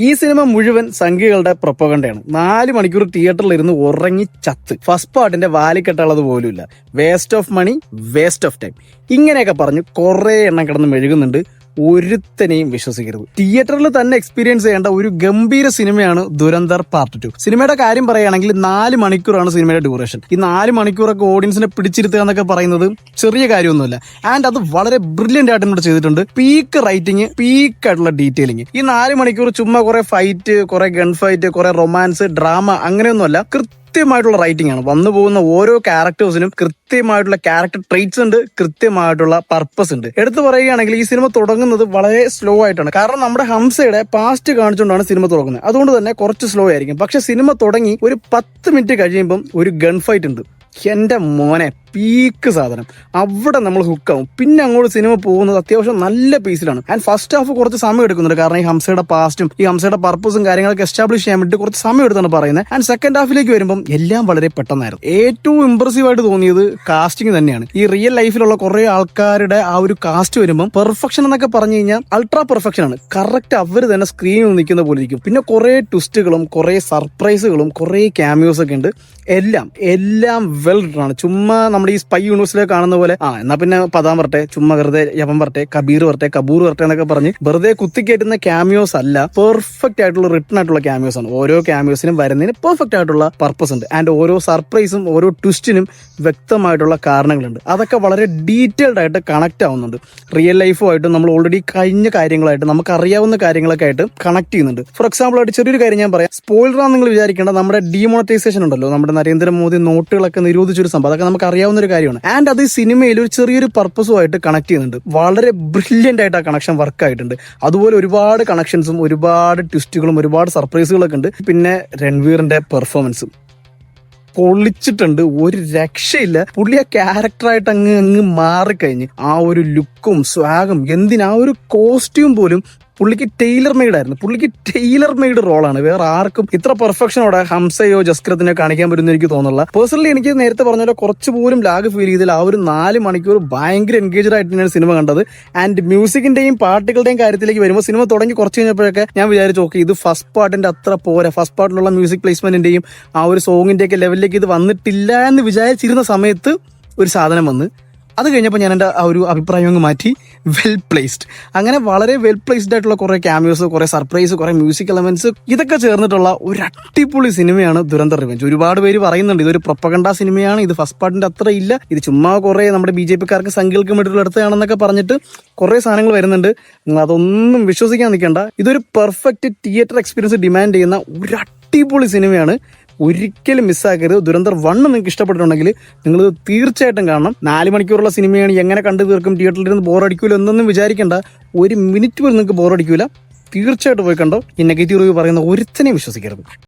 ഈ സിനിമ മുഴുവൻ സംഘികളുടെ പ്രൊപ്പഗണ്ടയാണ്. 4 മണിക്കൂർ തിയേറ്ററിൽ ഇരുന്ന് ഉറങ്ങി ചത്ത്. ഫസ്റ്റ് പാർട്ടിന്റെ വാലിക്കെട്ടുള്ളത് പോലുമില്ല. Waste of money, waste of time, ഇങ്ങനെയൊക്കെ പറഞ്ഞ് കുറെ എണ്ണം കിടന്ന് മെഴുകുന്നുണ്ട്. ഒരുത്തനെയും വിശ്വസിക്കരുത്. തിയേറ്ററിൽ തന്നെ എക്സ്പീരിയൻസ് ചെയ്യേണ്ട ഒരു ഗംഭീര സിനിമയാണ് ദുരന്തർ പാർട്ട് 2. സിനിമയുടെ കാര്യം പറയുകയാണെങ്കിൽ 4 മണിക്കൂറാണ് സിനിമയുടെ ഡ്യൂറേഷൻ. ഈ 4 മണിക്കൂറൊക്കെ ഓഡിയൻസിനെ പിടിച്ചിരുത്തുക എന്നൊക്കെ പറയുന്നത് ചെറിയ കാര്യമൊന്നുമല്ല. ആൻഡ് അത് വളരെ ബ്രില്യന്റ് ആയിട്ട് ഇവിടെ ചെയ്തിട്ടുണ്ട്. പീക്ക് റൈറ്റിംഗ്, പീക്ക് ആയിട്ടുള്ള ഡീറ്റെയിലിംഗ്. ഈ 4 മണിക്കൂർ ചുമ്മാ കുറെ ഫൈറ്റ്, കുറെ ഗൺ ഫൈറ്റ്, കുറെ റൊമാൻസ്, ഡ്രാമ അങ്ങനെയൊന്നുമല്ല. കൃത്യമായിട്ടുള്ള റൈറ്റിംഗ് ആണ്. വന്നു പോകുന്ന ഓരോ ക്യാരക്ടേഴ്സിനും കൃത്യമായിട്ടുള്ള ക്യാരക്ടർ ട്രേറ്റ്സ് ഉണ്ട്, കൃത്യമായിട്ടുള്ള പർപ്പസ് ഉണ്ട്. എടുത്തു പറയുകയാണെങ്കിൽ ഈ സിനിമ തുടങ്ങുന്നത് വളരെ സ്ലോ ആയിട്ടാണ്. കാരണം നമ്മുടെ ഹംസയുടെ പാസ്റ്റ് കാണിച്ചുകൊണ്ടാണ് സിനിമ തുടങ്ങുന്നത്. അതുകൊണ്ട് തന്നെ കുറച്ച് സ്ലോ ആയിരിക്കും. പക്ഷെ സിനിമ തുടങ്ങി ഒരു 10 മിനിറ്റ് കഴിയുമ്പം ഒരു ഗൺ ഫൈറ്റ് ഉണ്ട്. എന്റെ മോനെ, പീക്ക് സാധനം. അവിടെ നമ്മൾ ഹുക്കാവും. പിന്നെ അങ്ങോട്ട് സിനിമ പോകുന്നത് അത്യാവശ്യം നല്ല പീസിലാണ്. ആൻഡ് ഫസ്റ്റ് ഹാഫ് കുറച്ച് സമയം എടുക്കുന്നുണ്ട്. കാരണം ഈ ഹംസയുടെ പാസ്റ്റും ഈ ഹംസയുടെ പർപ്പസും കാര്യങ്ങളൊക്കെ എസ്റ്റാബ്ലിഷ് ചെയ്യാൻ വേണ്ടി കുറച്ച് സമയം എടുത്താണ് പറയുന്നത്. ആൻഡ് സെക്കൻഡ് ഹാഫിലേക്ക് വരുമ്പോൾ എല്ലാം വളരെ പെട്ടെന്നായിരുന്നു. ഏറ്റവും ഇംപ്രസീവ് ആയിട്ട് തോന്നിയത് കാസ്റ്റിംഗ് തന്നെയാണ്. ഈ റിയൽ ലൈഫിലുള്ള കുറെ ആൾക്കാരുടെ ആ ഒരു കാസ്റ്റ് വരുമ്പോൾ പെർഫെക്ഷൻ എന്നൊക്കെ പറഞ്ഞു കഴിഞ്ഞാൽ അൾട്രാ പെർഫെക്ഷൻ ആണ്. കറക്റ്റ് അവർ തന്നെ സ്ക്രീനിൽ നിൽക്കുന്ന പോലെ ഇരിക്കും. പിന്നെ കുറെ ട്വിസ്റ്റുകളും കുറെ സർപ്രൈസുകളും കുറെ ക്യാമിയോസ് ഒക്കെ ഉണ്ട്. എല്ലാം വെൽ റിട്ടൺ ആണ്. ചുമ്മാ നമ്മുടെ ഈ സ്പൈ യൂണിവേഴ്സിലേക്ക് കാണുന്ന പോലെ എന്നാ പിന്നെ പതാം വരട്ടെ, ചുമ്മാ വെറുതെ യവൻ വരട്ടെ, കബൂർ വരട്ടെ എന്നൊക്കെ പറഞ്ഞ് വെറുതെ കുത്തിക്കയറ്റുന്ന ക്യാമിയോസ് അല്ല. പെർഫെക്റ്റ് ആയിട്ടുള്ള റിട്ടൺ ആയിട്ടുള്ള ക്യാമിയോസ് ആണ്. ഓരോ ക്യാമിയോസിനും വരുന്നതിന് പെർഫെക്റ്റ് ആയിട്ടുള്ള പർപ്പസ് ഉണ്ട്. ആൻഡ് ഓരോ സർപ്രൈസും ഓരോ ട്വിസ്റ്റിനും വ്യക്തമായിട്ടുള്ള കാരണങ്ങളുണ്ട്. അതൊക്കെ വളരെ ഡീറ്റെയിൽഡ് ആയിട്ട് കണക്ട് ആവുന്നുണ്ട്. റിയൽ ലൈഫുമായിട്ട് നമ്മൾ ഓൾറെഡി കഴിഞ്ഞ കാര്യങ്ങളായിട്ട് നമുക്ക് അറിയാവുന്ന കാര്യങ്ങളൊക്കെ ആയിട്ട് കണക്ട് ചെയ്യുന്നുണ്ട്. ഫോർ എക്സാമ്പിൾ ആയിട്ട് ചെറിയൊരു കാര്യം ഞാൻ പറയാം. സ്പോയിലറാണ് നിങ്ങൾ വിചാരിക്കേണ്ട. നമ്മുടെ ഡിമോണറ്റൈസേഷൻ ഉണ്ടല്ലോ, നമ്മുടെ നരേന്ദ്രമോദി നോട്ടുകളൊക്കെ നിരോധിച്ചൊരു സംഭവം, അതൊക്കെ നമുക്ക് അറിയാവുന്ന ഒരു കാര്യമാണ്. ആൻഡ് അത് സിനിമയിൽ ഒരു ചെറിയൊരു പർപ്പസുമായിട്ട് കണക്ട് ചെയ്യുന്നുണ്ട്. വളരെ ബ്രില്യന്റ് ആയിട്ട് ആ കണക്ഷൻ വർക്ക് ആയിട്ടുണ്ട്. അതുപോലെ ഒരുപാട് കണക്ഷൻസും ഒരുപാട് ട്വിസ്റ്റുകളും ഒരുപാട് സർപ്രൈസുകളൊക്കെ ഉണ്ട്. പിന്നെ രൺവീറിന്റെ പെർഫോമൻസും പൊളിച്ചിട്ടുണ്ട്. ഒരു രക്ഷയില്ല. പുള്ളി ആ ക്യാരക്ടറായിട്ട് അങ്ങ് മാറിക്കഴിഞ്ഞ് ആ ഒരു ലുക്കും സ്വാഗും, എന്തിനാ ഒരു കോസ്റ്റ്യൂം പോലും പുള്ളിക്ക് ടൈലർ മെയ്ഡ് ആയിരുന്നു. പുള്ളിക്ക് ടൈലർ മെയ്ഡ് റോളാണ്. വേറെ ആർക്കും ഇത്ര പെർഫെക്ഷനോടെ ഹംസയോ ജസ്കൃത്തിനോ കാണിക്കാൻ പറ്റുമെന്ന് എനിക്ക് തോന്നുന്നില്ല. പേഴ്സണലി എനിക്ക് നേരത്തെ പറഞ്ഞ പോലെ കുറച്ച് പോലും ലാഗ് ഫീൽ ചെയ്തില്ല. ആ ഒരു 4 മണിക്കൂർ ഭയങ്കര എൻഗേജ്ഡ് ആയിട്ട് തന്നെയാണ് സിനിമ കണ്ടത്. ആൻഡ് മ്യൂസിക്കിന്റെയും പാട്ടുകളുടെയും കാര്യത്തിലേക്ക് വരുമ്പോൾ സിനിമ തുടങ്ങി കുറച്ച് കഴിഞ്ഞപ്പോഴൊക്കെ ഞാൻ വിചാരിച്ചു, ഓക്കെ, ഇത് ഫസ്റ്റ് പാർട്ടിന്റെ അത്ര പോരാ. ഫസ്റ്റ് പാർട്ടിലുള്ള മ്യൂസിക് പ്ലേസ്മെന്റിന്റെയും ആ ഒരു സോങ്ങിന്റെയൊക്കെ ലെവലിലേക്ക് ഇത് വന്നിട്ടില്ല എന്ന് വിചാരിച്ചിരുന്ന സമയത്ത് ഒരു സാധനം വന്ന് അത് കഴിഞ്ഞപ്പോൾ ഞാൻ എൻ്റെ ആ ഒരു അഭിപ്രായം അങ്ങ് മാറ്റി. Well placed. അങ്ങനെ വളരെ വെൽ പ്ലേസ്ഡ് ആയിട്ടുള്ള കുറെ ക്യാമിയോസ്, കുറെ സർപ്രൈസ്, കുറെ മ്യൂസിക് എലമെന്റ്സ്, ഇതൊക്കെ ചേർന്നിട്ടുള്ള ഒരു അടിപൊളി സിനിമയാണ് ദുരന്തർ റിവെഞ്ച്. ഒരുപാട് പേര് പറയുന്നുണ്ട് ഇതൊരു പ്രൊപ്പഗണ്ട സിനിമയാണ്, ഇത് ഫസ്റ്റ് പാർട്ടിന്റെ അത്ര ഇല്ല, ഇത് ചുമ്മാ കുറെ നമ്മുടെ BJP-കാർക്ക് സംഘികൾക്ക് വേണ്ടിയിട്ടുള്ള എടുത്തതാണെന്നൊക്കെ പറഞ്ഞിട്ട് കുറെ സാധനങ്ങൾ വരുന്നുണ്ട്. നിങ്ങൾ അതൊന്നും വിശ്വസിക്കാൻ നിൽക്കേണ്ട. ഇതൊരു പെർഫെക്റ്റ് തിയേറ്റർ എക്സ്പീരിയൻസ് ഡിമാൻഡ് ചെയ്യുന്ന ഒരു അടിപൊളി സിനിമയാണ്. ഒരിക്കലും മിസ്സാക്കരുത്. ദുരന്തർ 1 നിങ്ങൾക്ക് ഇഷ്ടപ്പെട്ടിട്ടുണ്ടെങ്കിൽ നിങ്ങൾ തീർച്ചയായിട്ടും കാണണം. 4 മണിക്കൂറുള്ള സിനിമയാണ്, എങ്ങനെ കണ്ടു തീർക്കും, തിയേറ്ററിൽ ഇരുന്ന് ബോറടിക്കൂല എന്നൊന്നും വിചാരിക്കേണ്ട. 1 മിനിറ്റ് പോലും നിങ്ങൾക്ക് ബോറടിക്കൂല. തീർച്ചയായിട്ടും പോയി കണ്ടോ. ഈ നെഗറ്റീവ് റിവ്യൂ പറയുന്ന ഒരുത്തനെയും വിശ്വസിക്കരുത്.